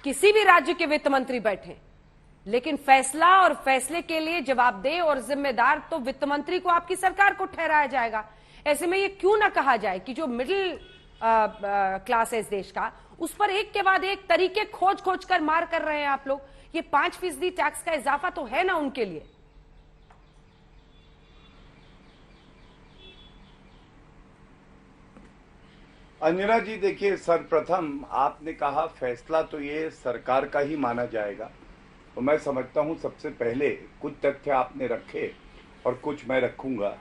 किसी भी राज्य के वित्त मंत्री बैठे, लेकिन फैसला और फैसले के लिए जवाबदेह और जिम्मेदार तो वित्त मंत्री को, आपकी सरकार को ठहराया जाएगा। ऐसे में ये क्यों ना कहा जाए कि जो मिडिल क्लास है इस देश का, उस पर एक के बाद एक तरीके खोज खोज कर मार कर रहे हैं आप लोग। ये 5% टैक्स का इजाफा तो है ना उनके लिए। अंजना जी, देखिए, सर्वप्रथम आपने कहा फैसला तो ये सरकार का ही माना जाएगा, तो मैं समझता हूं सबसे पहले कुछ तथ्य आपने रखे और कुछ मैं रखूंगा।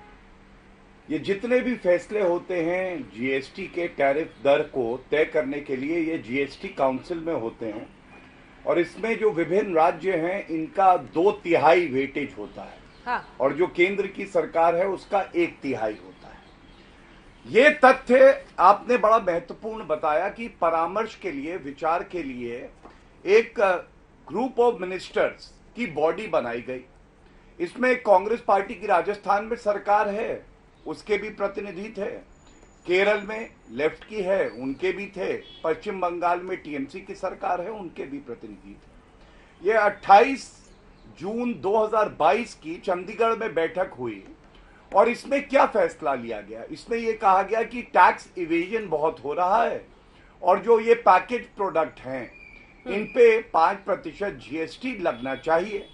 ये जितने भी फैसले होते हैं जीएसटी के टैरिफ दर को तय करने के लिए, ये जीएसटी काउंसिल में होते हैं और इसमें जो विभिन्न राज्य हैं इनका 2/3 वेटेज होता है। हाँ। और जो केंद्र की सरकार है उसका 1/3 होता है। ये तथ्य आपने बड़ा महत्वपूर्ण बताया कि परामर्श के लिए, विचार के लिए एक ग्रुप ऑफ मिनिस्टर्स की बॉडी बनाई गई। इसमें कांग्रेस पार्टी की राजस्थान में सरकार है, उसके भी प्रतिनिधि थे। केरल में लेफ्ट की है, उनके भी थे। पश्चिम बंगाल में टीएमसी की सरकार है, उनके भी प्रतिनिधि थे। ये 28 जून 2022 की चंडीगढ़ में बैठक हुई और इसमें क्या फैसला लिया गया? इसमें यह कहा गया कि टैक्स इवेजन बहुत हो रहा है और जो ये पैकेज प्रोडक्ट हैं इन पे 5% जीएसटी लगना चाहिए।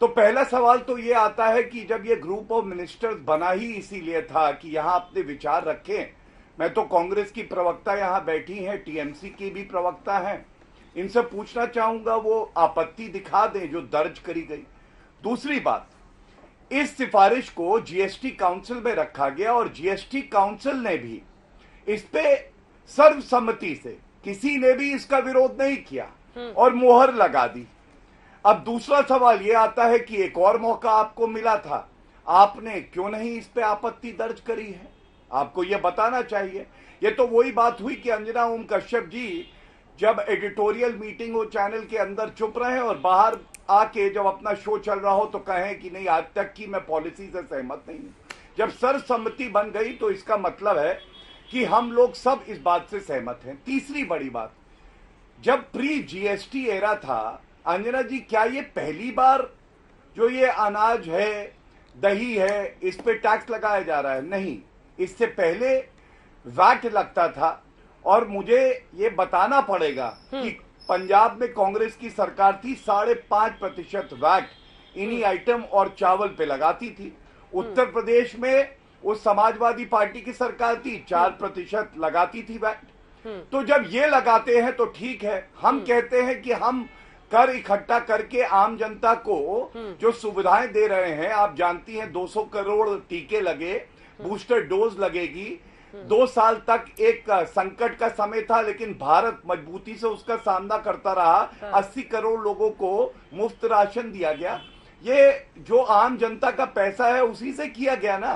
तो पहला सवाल तो ये आता है कि जब ये ग्रुप ऑफ मिनिस्टर्स बना ही इसीलिए था कि यहां अपने विचार रखें। मैं तो कांग्रेस की प्रवक्ता यहां बैठी हैं, टीएमसी की भी प्रवक्ता हैं, इनसे पूछना चाहूंगा वो आपत्ति दिखा दें जो दर्ज करी गई। दूसरी बात, इस सिफारिश को जीएसटी काउंसिल में रखा गया और जीएसटी काउंसिल ने भी इस पे सर्वसम्मति से, किसी ने भी इसका विरोध नहीं किया और मोहर लगा दी। अब दूसरा सवाल यह आता है कि एक और मौका आपको मिला था, आपने क्यों नहीं इस पे आपत्ति दर्ज करी है? आपको यह बताना चाहिए। यह तो वही बात हुई कि अंजना ओम कश्यप जी जब एडिटोरियल मीटिंग हो चैनल के अंदर चुप रहे और बाहर आके जब अपना शो चल रहा हो तो कहें कि नहीं, आज तक की मैं पॉलिसी से सहमत नहीं हूं। जब सर्वसम्मति बन गई तो इसका मतलब है कि हम लोग सब इस बात से सहमत हैं। तीसरी बड़ी बात, जब प्री जीएसटी एरा था, अंजना जी, क्या ये पहली बार जो ये अनाज है, दही है, इस पे टैक्स लगाया जा रहा है? नहीं, इससे पहले वैट लगता था। और मुझे ये बताना पड़ेगा कि पंजाब में कांग्रेस की सरकार थी, 5.5% वैट इन्हीं आइटम और चावल पे लगाती थी। उत्तर प्रदेश में उस समाजवादी पार्टी की सरकार थी, 4% लगाती थी वैट। तो जब ये लगाते हैं तो ठीक है। हम कहते हैं कि हम कर इकट्ठा करके आम जनता को जो सुविधाएं दे रहे हैं, आप जानती हैं 200 करोड़ टीके लगे, बूस्टर डोज लगेगी। 2 साल तक एक संकट का समय था, लेकिन भारत मजबूती से उसका सामना करता रहा। 80 करोड़ लोगों को मुफ्त राशन दिया गया। ये जो आम जनता का पैसा है उसी से किया गया ना।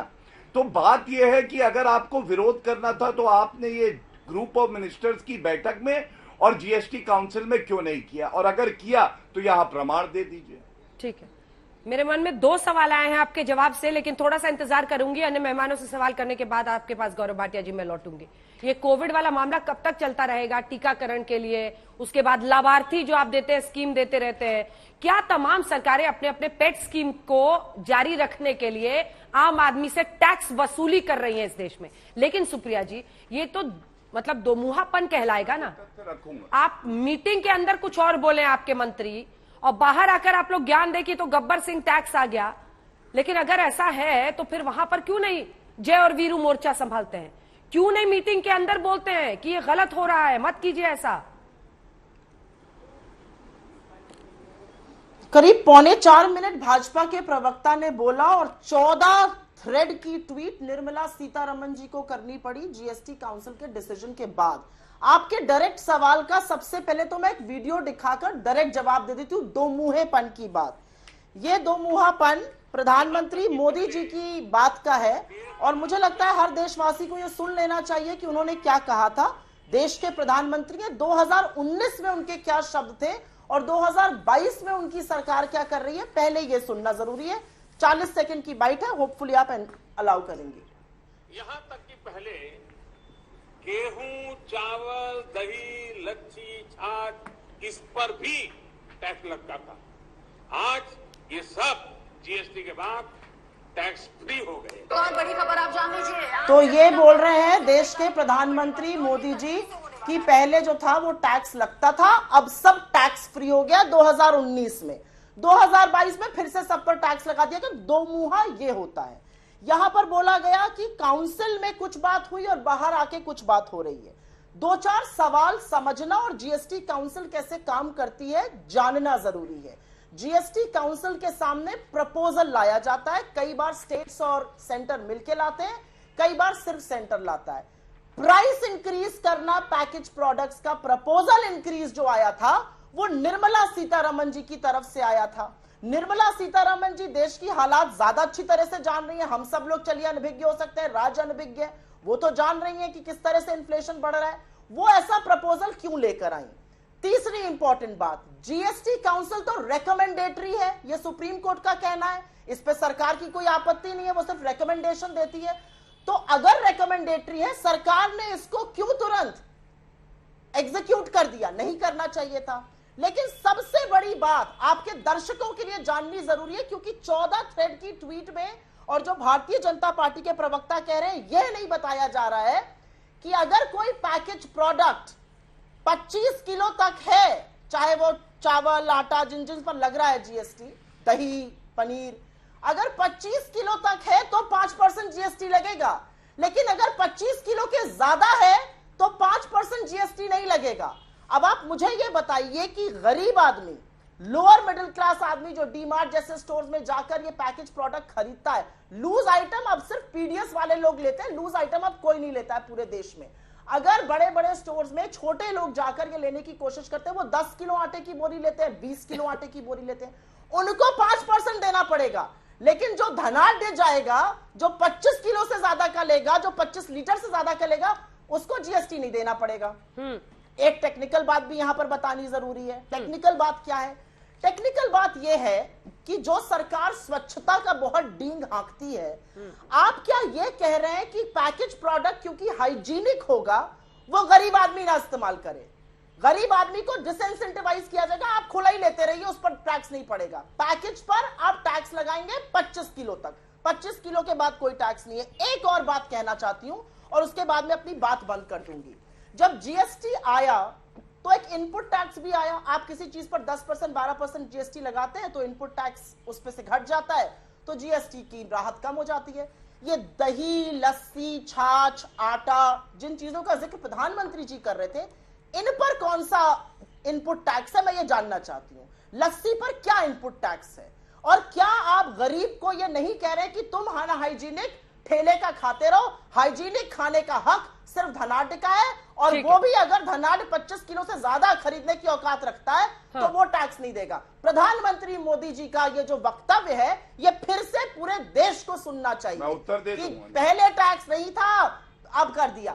तो बात यह है कि अगर आपको विरोध करना था तो आपने ये ग्रुप ऑफ मिनिस्टर्स की बैठक में और जीएसटी काउंसिल में क्यों नहीं किया? और अगर किया तो यहां प्रमाण दे दीजिए। ठीक है, मेरे मन में 2 सवाल आए हैं आपके जवाब से, लेकिन थोड़ा सा इंतजार करूंगी। अन्य मेहमानों से सवाल करने के बाद आपके पास गौरव भाटिया जी मैं लौटूंगी। ये कोविड वाला मामला कब तक चलता रहेगा? टीकाकरण के लिए, उसके बाद लाभार्थी जो आप देते हैं, स्कीम देते रहते हैं, क्या तमाम सरकारें अपने अपने पेट स्कीम को जारी रखने के लिए आम आदमी से टैक्स वसूली कर रही है इस देश में? लेकिन सुप्रिया जी, ये तो मतलब दोमुहापन कहलाएगा ना। आप मीटिंग के अंदर कुछ और बोले आपके मंत्री और बाहर आकर आप लोग ज्ञान दे कि तो गब्बर सिंह टैक्स आ गया। लेकिन अगर ऐसा है तो फिर वहां पर क्यों नहीं जय और वीरू मोर्चा संभालते हैं? क्यों नहीं मीटिंग के अंदर बोलते हैं कि ये गलत हो रहा है, मत कीजिए ऐसा? करीब 3.25 भाजपा के प्रवक्ता ने बोला और 14 थ्रेड की ट्वीट निर्मला सीतारमण जी को करनी पड़ी जीएसटी काउंसिल के डिसीजन के बाद। आपके डायरेक्ट सवाल का सबसे पहले तो मैं एक वीडियो दिखाकर डायरेक्ट जवाब दे देती हूं। दोमुहेपन की बात, ये दोमुहापन प्रधानमंत्री मोदी जी की बात का है और मुझे लगता है हर देशवासी को यह सुन लेना चाहिए कि उन्होंने क्या कहा था। देश के प्रधानमंत्री हैं, 2019 में उनके क्या शब्द थे और 2022 में उनकी सरकार क्या कर रही है, पहले यह सुनना जरूरी है। 40 सेकंड की बाइट है, होपफुली आप अलाउ करेंगे। यहां तक कि पहले गेहूं, चावल, दही, लच्छी, छाछ इस पर भी टैक्स लगता था। आज ये सब जीएसटी के बाद टैक्स फ्री हो गए। तो और बड़ी खबर आप जान लीजिए। तो ये बोल रहे हैं देश के प्रधानमंत्री मोदी जी कि पहले जो था वो टैक्स लगता था, अब सब टैक्स फ्री हो गया 2019 में। 2022 में फिर से सब पर टैक्स लगा दिया कि दो मुहा ये होता है। यहां पर बोला गया कि काउंसिल में कुछ बात हुई और बाहर आके कुछ बात हो रही है। दो चार सवाल समझना और जीएसटी काउंसिल कैसे काम करती है जानना जरूरी है। जीएसटी काउंसिल के सामने प्रपोजल लाया जाता है, कई बार स्टेट्स और सेंटर मिलके लाते हैं, कई बार सिर्फ सेंटर लाता है। प्राइस इंक्रीज करना पैकेज प्रोडक्ट्स का प्रपोजल इंक्रीज जो आया था वो निर्मला सीतारमण जी की तरफ से आया था। निर्मला सीतारमण जी देश की हालात ज्यादा अच्छी तरह से जान रही है। हम सब लोग चलिए अनभिज्ञ हो सकते हैं, राज्य अनभिज्ञ है, वो तो जान रही है कि किस तरह से इन्फ्लेशन बढ़ रहा है। वो ऐसा प्रपोजल क्यों लेकर आई? तीसरी इंपॉर्टेंट बात, जीएसटी काउंसिल तो रेकमेंडेटरी है, ये सुप्रीम कोर्ट का कहना है, इस पे सरकार की कोई आपत्ति नहीं है, वो सिर्फ रेकमेंडेशन देती है। तो अगर रेकमेंडेटरी है, सरकार ने इसको क्यों तुरंत एग्जीक्यूट कर दिया? नहीं करना चाहिए था। लेकिन सबसे बड़ी बात आपके दर्शकों के लिए जाननी जरूरी है, क्योंकि 14 थ्रेड की ट्वीट में और जो भारतीय जनता पार्टी के प्रवक्ता कह रहे हैं, यह नहीं बताया जा रहा है कि अगर कोई पैकेज प्रोडक्ट 25 किलो तक है, चाहे वो चावल आटा जिन जिन पर लग रहा है जीएसटी, दही पनीर, अगर 25 किलो तक है तो 5% जीएसटी लगेगा। लेकिन अगर 25 किलो के ज्यादा है तो 5% जीएसटी नहीं लगेगा। अब आप मुझे ये बताइए कि गरीब आदमी, लोअर मिडिल क्लास आदमी जो डीमार्ट जैसे स्टोर्स में जाकर ये पैकेज प्रोडक्ट खरीदता है, लूज आइटम अब सिर्फ पीडीएस वाले लोग लेते हैं, लूज आइटम अब कोई नहीं लेता है पूरे देश में। अगर बड़े बड़े स्टोर्स में छोटे लोग जाकर ये लेने की कोशिश करते हैं, वो 10 किलो आटे की बोरी लेते हैं, 20 किलो आटे की बोरी लेते हैं, उनको 5% देना पड़ेगा। लेकिन जो धनाढ्य जाएगा, जो 25 किलो से ज्यादा का लेगा, जो 25 लीटर से ज्यादा का लेगा, उसको जीएसटी नहीं देना पड़ेगा। एक टेक्निकल बात भी यहां पर बतानी जरूरी है। टेक्निकल बात क्या है? टेक्निकल बात यह है कि जो सरकार स्वच्छता का बहुत डींग हाँकती है, आप क्या ये कह रहे हैं कि पैकेज प्रोडक्ट क्योंकि हाइजीनिक होगा वो गरीब आदमी ना इस्तेमाल करे? गरीब आदमी को डिसइंसेंटिवाइज किया जाएगा, आप खुला ही लेते रहिए, उस पर टैक्स नहीं पड़ेगा। पैकेज पर आप टैक्स लगाएंगे 25 किलो तक, 25 किलो के बाद कोई टैक्स नहीं है। एक और बात कहना चाहती हूं और उसके बाद में अपनी बात बंद कर दूंगी। जब जीएसटी आया तो एक इनपुट टैक्स भी आया। आप किसी चीज पर 10% 12% जीएसटी लगाते हैं तो इनपुट टैक्स उस पे से घट जाता है, तो जीएसटी की राहत कम हो जाती है। ये दही, लस्सी, छाछ, आटा, जिन चीजों का जिक्र प्रधानमंत्री जी कर रहे थे, इन पर कौन सा इनपुट टैक्स है, मैं ये जानना चाहती हूँ। लस्सी पर क्या इनपुट टैक्स है? और क्या आप गरीब को ये नहीं कह रहे कि तुम हाइजीनिक ठेले का खाते रहो, हाइजीनिक खाने का हक सिर्फ धनाढ्य का है, और वो भी अगर धनाढ्य 25 किलो से ज्यादा खरीदने की औकात रखता है तो वो टैक्स नहीं देगा। प्रधानमंत्री मोदी जी का ये जो वक्तव्य है, ये फिर से पूरे देश को सुनना चाहिए। मैं उत्तर दे कि दूंगा। पहले टैक्स नहीं था, अब कर दिया।